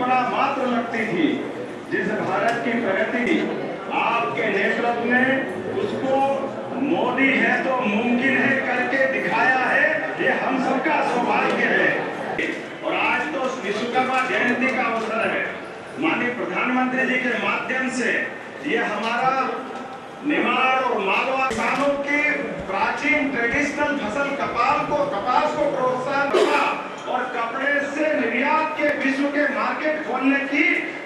कल्पना मात्र लगती थी। जिस भारत की प्रगति आपके नेतृत्व में उसको मोदी है तो मुमकिन है करके दिखाया है, ये हम सबका सौभाग्य है। और आज तो विश्वकर्मा जयंती का अवसर है। माननीय प्रधानमंत्री जी के माध्यम से ये हमारा निमाड़ और मालवा किसानों की प्राचीन ट्रेडिशनल फसल कपास को प्रोत्साहन मिला और कपड़े से निर्यात के विश्व के मार्केट खोलने की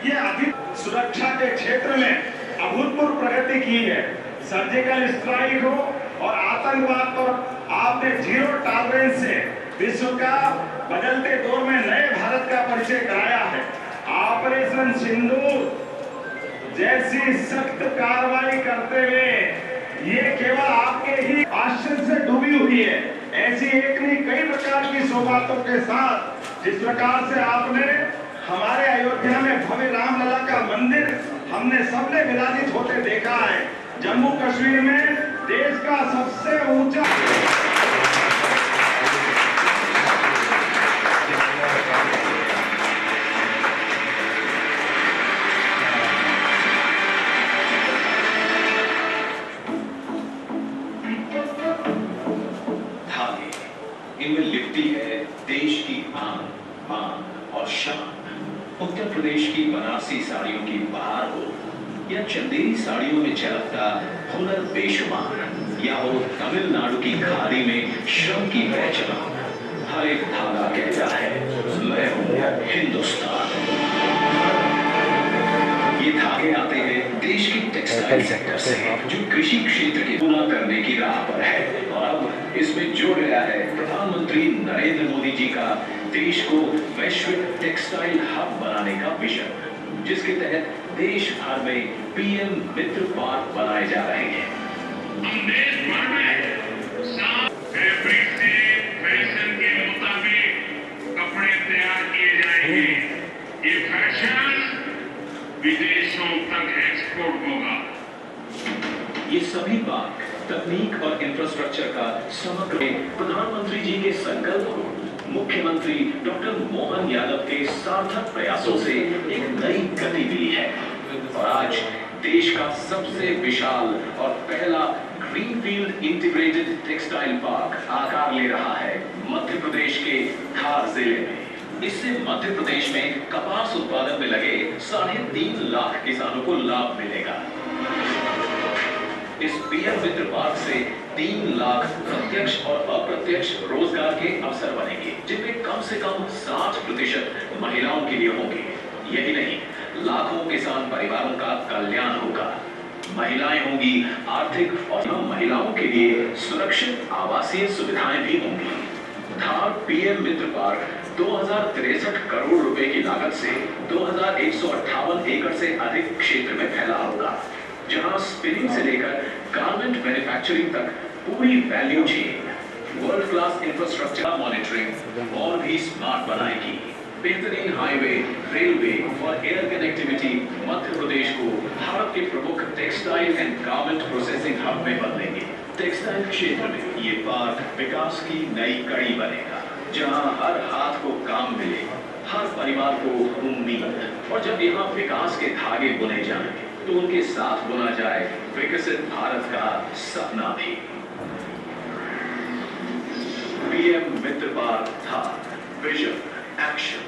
ये अभी सुरक्षा के क्षेत्र में अभूतपूर्व प्रगति की है। सर्जिकल स्ट्राइक हो और आतंकवाद पर आपने जीरो टॉलरेंस से विश्व का बदलते दौर में नए भारत का परिचय कराया है। ऑपरेशन सिंदूर जैसी सख्त कार्रवाई करते हुए ये केवल आपके ही आश्चर्य से डूबी हुई है। ऐसी एक नहीं कई प्रकार की सौगातों के साथ जिस प्रकार से आपने हमारे अयोध्या में भव्य रामलला का मंदिर हमने सबने विराजित होते देखा है। जम्मू कश्मीर में देश का सबसे ऊंचा इनमें लिपटी है देश की आन मान और शान। उत्तर प्रदेश की बनारसी साड़ियों की बहार हो या चंदेरी साड़ियों में झलकता हुनर बेशुमार, या हो तमिलनाडु की खाड़ी में श्रम की पहचान, हर एक धागा कहता है मैं हूं हिंदुस्तान। ये धागे आते हैं देश की टेक्सटाइल सेक्टर से, जो कृषि क्षेत्र के पूरा करने की राह पर है। और अब इसमें जोड़ गया है प्रधानमंत्री नरेंद्र मोदी जी का देश को वैश्विक टेक्सटाइल हब बनाने का विजन, जिसके तहत देश भर में पीएम मित्र पार्क बनाए जा रहे हैं। हम देश भर में फैब्रिक से फैशन के मुताबिक कपड़े तैयार किए जाएंगे। ये फैशन विदेशों तक एक्सपोर्ट होगा। ये सभी बात तकनीक और इंफ्रास्ट्रक्चर का समग्र प्रधानमंत्री जी के संकल्प को मुख्यमंत्री डॉक्टर मोहन यादव के सार्थक प्रयासों से एक नई गति मिली है। और आज देश का सबसे विशाल और पहला ग्रीनफील्ड इंटीग्रेटेड टेक्सटाइल पार्क आकार ले रहा है मध्य प्रदेश के धार जिले में। इससे मध्य प्रदेश में कपास उत्पादन में लगे 3.5 लाख किसानों को लाभ मिलेगा। इस पीएम मित्र पार्क से 3 लाख प्रत्यक्ष और अप्रत्यक्ष रोजगार के अवसर बनेंगे, जिनमें कम से कम 60% महिलाओं के लिए होंगे। यही नहीं, लाखों किसान परिवारों का कल्याण होगा। महिलाएं होंगी आर्थिक और महिलाओं के लिए सुरक्षित आवासीय सुविधाएं भी होंगी। धार पीएम मित्र पार्क 2063 करोड़ रुपए की लागत से 2158 एकड़ से अधिक क्षेत्र में फैला होगा, जहां स्पिनिंग से लेकर गारमेंट मैन्युफैक्चरिंग तक पूरी value chain world class infrastructure monitoring और भी स्मार्ट बनाएगी। बेहतरीन हाईवे, रेलवे और एयर कनेक्टिविटी मध्य प्रदेश को भारत के प्रमुख textile and garment processing hub में बदलेंगे। टेक्सटाइल क्षेत्र में ये पार्क विकास की नई कड़ी बनेगा, जहां हर हाथ को काम मिले, हर परिवार को उम्मीद। और जब यहाँ विकास के धागे बुने जाएं, तो उनके साथ बुना जाए विकसित भारत का सपना भी। पीएम मित्र पार्क था विजन, एक्शन,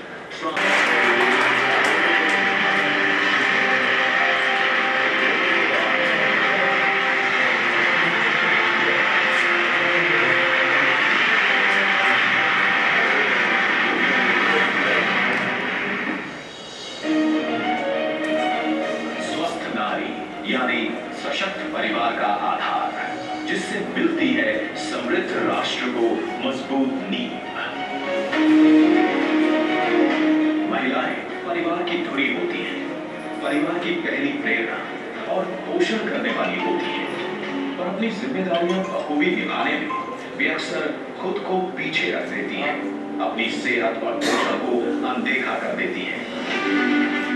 यानी सशक्त परिवार का आधार, जिससे मिलती है समृद्ध राष्ट्र को मजबूत नींव। महिलाएं परिवार की धुरी होती हैं, परिवार की पहली प्रेरणा और पोषण करने वाली होती हैं। और अपनी जिम्मेदारियां बखूबी निभाने में वे अक्सर खुद को पीछे रख देती हैं, अपनी सेहत और पोषण को अनदेखा कर देती हैं।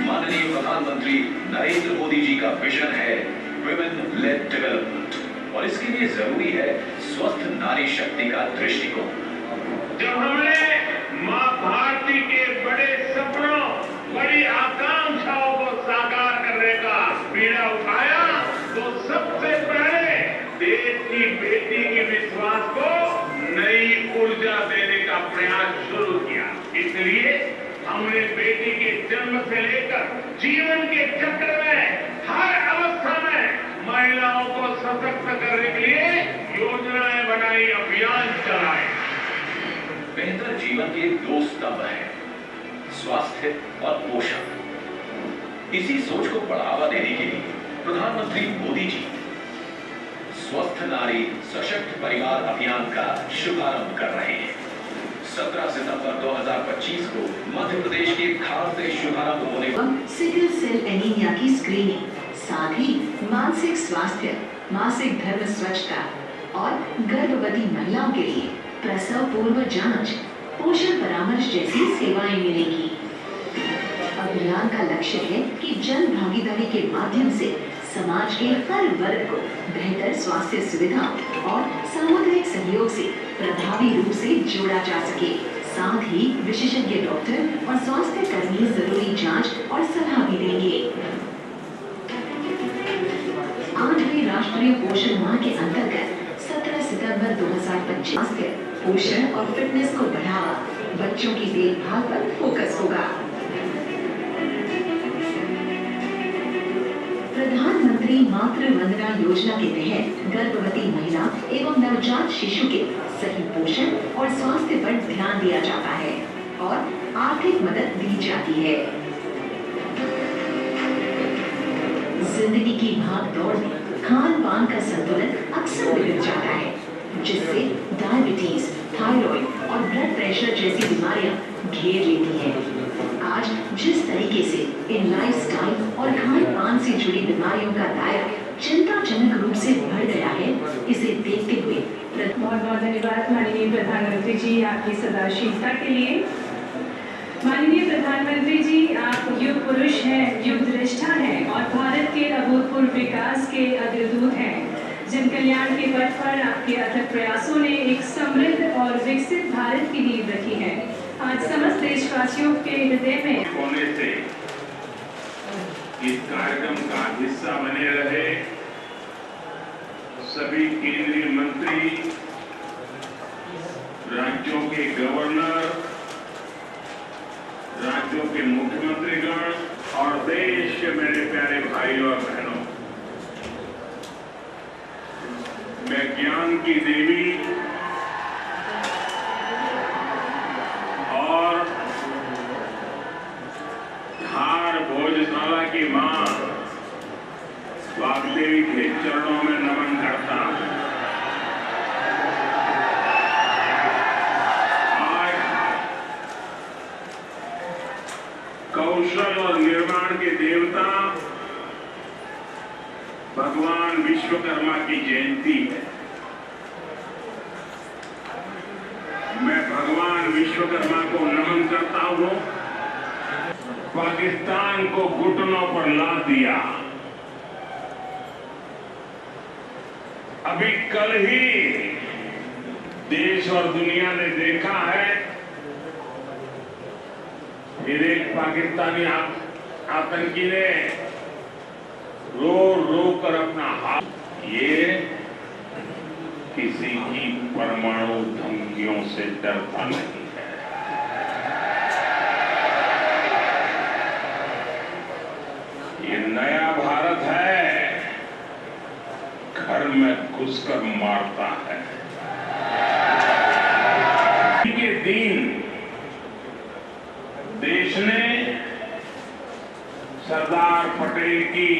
माननीय प्रधानमंत्री नरेंद्र मोदी जी का विजन है विमेन लेड डेवलपमेंट, और इसके लिए जरूरी है स्वस्थ नारी शक्ति का दृष्टिकोण। जब हमने मां भारती के बड़े सपनों, बड़ी ऊर्जा देने का प्रयास शुरू किया। इसलिए हमने बेटी के जन्म से लेकर जीवन के चक्र में हर अवस्था में महिलाओं को सशक्त करने के लिए योजनाएं बनाई, अभियान चलाए। बेहतर जीवन के दो स्तंभ हैं, स्वास्थ्य और पोषण। इसी सोच को बढ़ावा देने के लिए प्रधानमंत्री मोदी जी स्वस्थ नारी सशक्त परिवार अभियान का शुभारंभ कर रहे हैं। 17 सितंबर 2025 को मध्य प्रदेश के खार से शुभारंभ होने सिकल सेल एनीमिया की स्क्रीनिंग, साथ ही मानसिक स्वास्थ्य, मासिक धर्म स्वच्छता और गर्भवती महिलाओं के लिए प्रसव पूर्व जांच, पोषण परामर्श जैसी सेवाएं मिलेंगी। अभियान का लक्ष्य है कि जन भागीदारी के माध्यम से समाज के हर वर्ग को बेहतर स्वास्थ्य सुविधा और सामुदायिक सहयोग से प्रभावी रूप से जोड़ा जा सके। साथ ही विशेषज्ञ डॉक्टर और स्वास्थ्य कर्मी जरूरी जांच और सलाह भी देंगे। 8वीं राष्ट्रीय पोषण माह के अंतर्गत 17 सितंबर 2025 स्वास्थ्य, पोषण और फिटनेस को बढ़ावा, बच्चों की देखभाल पर फोकस होगा। प्रधानमंत्री मातृ वंदना योजना के तहत गर्भवती महिला एवं नवजात शिशु के सही पोषण और स्वास्थ्य पर ध्यान दिया जाता है और आर्थिक मदद दी जाती है। जिंदगी की भाग दौड़ में खान पान का संतुलन अक्सर बिगड़ जाता है, जिससे डायबिटीज, थायराइड और ब्लड प्रेशर जैसी बीमारियां घेर लेती हैं। आज जिस तरीके से इन लाइफस्टाइल और खान पान से जुड़ी बीमारियों का दायरा चिंताजनक रूप से बढ़ गया है, इसे देखते हुए बहुत बहुत धन्यवाद माननीय प्रधानमंत्री जी आपकी सदाशीलता के लिए। माननीय प्रधानमंत्री जी, आप युग पुरुष हैं, युग दृष्टा हैं और भारत के अभूतपूर्व विकास के अग्रदूत हैं। जन कल्याण के पथ पर आपके अथक प्रयासों ने एक समृद्ध और विकसित भारत की नींव रखी है। आज समस्त देशवासियों के हृदय में होने से इस कार्यक्रम का हिस्सा बने रहे सभी केंद्रीय मंत्री, राज्यों के गवर्नर, राज्यों के मुख्यमंत्रीगण और देश के मेरे प्यारे भाइयों और बहनों, मैं ज्ञान की देवी और धार भोजशाला की मां वाग्देवी के चरणों में नमन करता हूं। आज कौशल और निर्माण के देवता भगवान विश्वकर्मा की जयंती है। मैं भगवान विश्वकर्मा को नमन करता हूं। पाकिस्तान को घुटनों पर ला दिया। अभी कल ही देश और दुनिया ने देखा है, फिर एक पाकिस्तानी आतंकी ने रो रो कर अपना हाथ, ये किसी की परमाणु धमकियों से डरता नहीं है। ये नया भारत है, घर में घुसकर मारता है। के दिन देश ने सरदार पटेल की